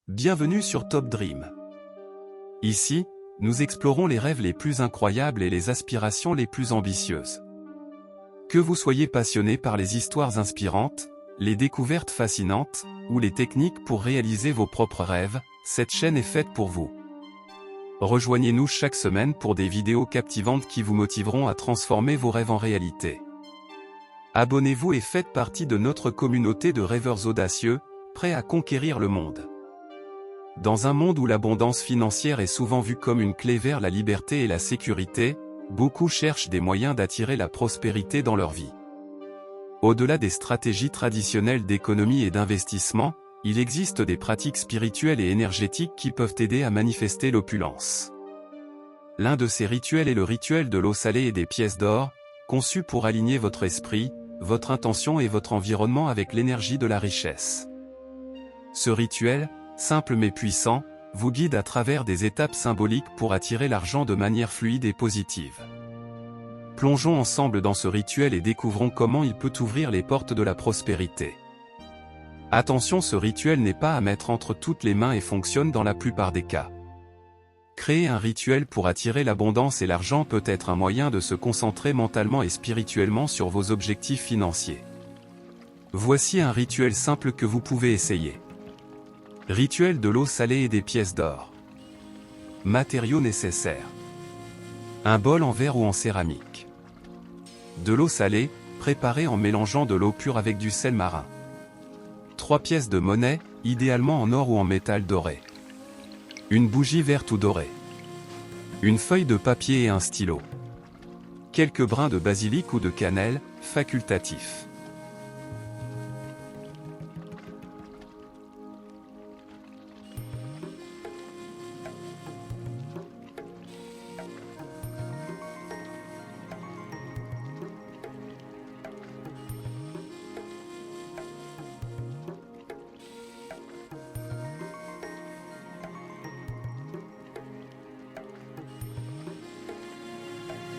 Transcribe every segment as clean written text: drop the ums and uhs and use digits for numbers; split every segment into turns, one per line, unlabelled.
Bienvenue sur Top Dream. Ici, nous explorons les rêves les plus incroyables et les aspirations les plus ambitieuses. Que vous soyez passionné par les histoires inspirantes, les découvertes fascinantes, ou les techniques pour réaliser vos propres rêves, cette chaîne est faite pour vous. Rejoignez-nous chaque semaine pour des vidéos captivantes qui vous motiveront à transformer vos rêves en réalité. Abonnez-vous et faites partie de notre communauté de rêveurs audacieux, prêts à conquérir le monde. Dans un monde où l'abondance financière est souvent vue comme une clé vers la liberté et la sécurité, beaucoup cherchent des moyens d'attirer la prospérité dans leur vie. Au-delà des stratégies traditionnelles d'économie et d'investissement, il existe des pratiques spirituelles et énergétiques qui peuvent aider à manifester l'opulence. L'un de ces rituels est le rituel de l'eau salée et des pièces d'or, conçu pour aligner votre esprit, votre intention et votre environnement avec l'énergie de la richesse. Ce rituel, simple mais puissant, vous guide à travers des étapes symboliques pour attirer l'argent de manière fluide et positive. Plongeons ensemble dans ce rituel et découvrons comment il peut ouvrir les portes de la prospérité. Attention, ce rituel n'est pas à mettre entre toutes les mains et fonctionne dans la plupart des cas. Créer un rituel pour attirer l'abondance et l'argent peut être un moyen de se concentrer mentalement et spirituellement sur vos objectifs financiers. Voici un rituel simple que vous pouvez essayer. Rituel de l'eau salée et des pièces d'or. Matériaux nécessaires. Un bol en verre ou en céramique. De l'eau salée, préparée en mélangeant de l'eau pure avec du sel marin. 3 pièces de monnaie, idéalement en or ou en métal doré. Une bougie verte ou dorée. Une feuille de papier et un stylo. Quelques brins de basilic ou de cannelle, facultatif.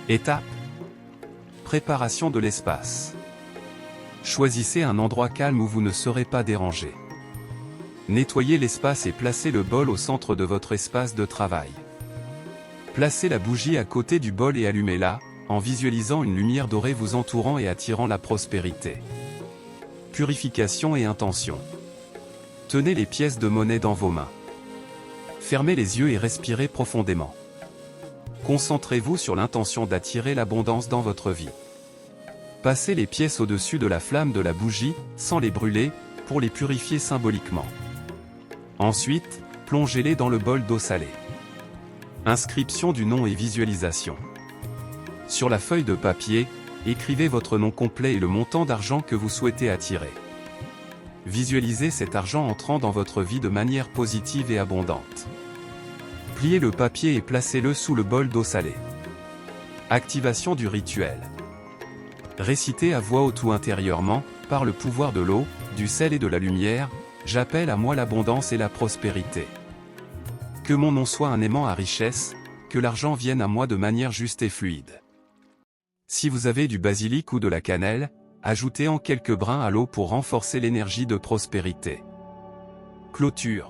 Étape. Préparation de l'espace. Choisissez un endroit calme où vous ne serez pas dérangé. Nettoyez l'espace et placez le bol au centre de votre espace de travail. Placez la bougie à côté du bol et allumez-la, en visualisant une lumière dorée vous entourant et attirant la prospérité. Purification et intention. Tenez les pièces de monnaie dans vos mains. Fermez les yeux et respirez profondément. Concentrez-vous sur l'intention d'attirer l'abondance dans votre vie. Passez les pièces au-dessus de la flamme de la bougie, sans les brûler, pour les purifier symboliquement. Ensuite, plongez-les dans le bol d'eau salée. Inscription du nom et visualisation. Sur la feuille de papier, écrivez votre nom complet et le montant d'argent que vous souhaitez attirer. Visualisez cet argent entrant dans votre vie de manière positive et abondante. Pliez le papier et placez-le sous le bol d'eau salée. Activation du rituel. Récitez à voix haute ou intérieurement, par le pouvoir de l'eau, du sel et de la lumière, j'appelle à moi l'abondance et la prospérité. Que mon nom soit un aimant à richesse, que l'argent vienne à moi de manière juste et fluide. Si vous avez du basilic ou de la cannelle, ajoutez en quelques brins à l'eau pour renforcer l'énergie de prospérité. Clôture.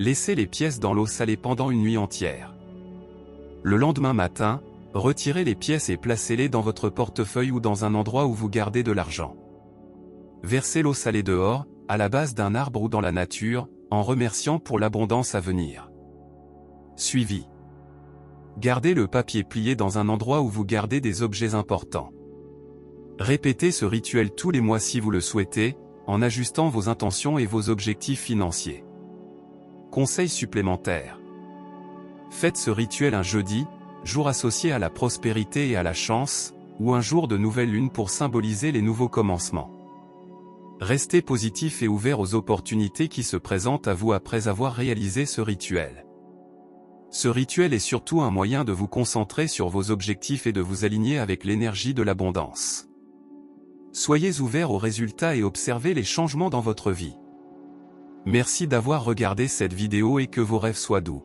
Laissez les pièces dans l'eau salée pendant une nuit entière. Le lendemain matin, retirez les pièces et placez-les dans votre portefeuille ou dans un endroit où vous gardez de l'argent. Versez l'eau salée dehors, à la base d'un arbre ou dans la nature, en remerciant pour l'abondance à venir. Suivi. Gardez le papier plié dans un endroit où vous gardez des objets importants. Répétez ce rituel tous les mois si vous le souhaitez, en ajustant vos intentions et vos objectifs financiers. Conseil supplémentaire. Faites ce rituel un jeudi, jour associé à la prospérité et à la chance, ou un jour de nouvelle lune pour symboliser les nouveaux commencements. Restez positif et ouvert aux opportunités qui se présentent à vous après avoir réalisé ce rituel. Ce rituel est surtout un moyen de vous concentrer sur vos objectifs et de vous aligner avec l'énergie de l'abondance. Soyez ouverts aux résultats et observez les changements dans votre vie. Merci d'avoir regardé cette vidéo et que vos rêves soient doux.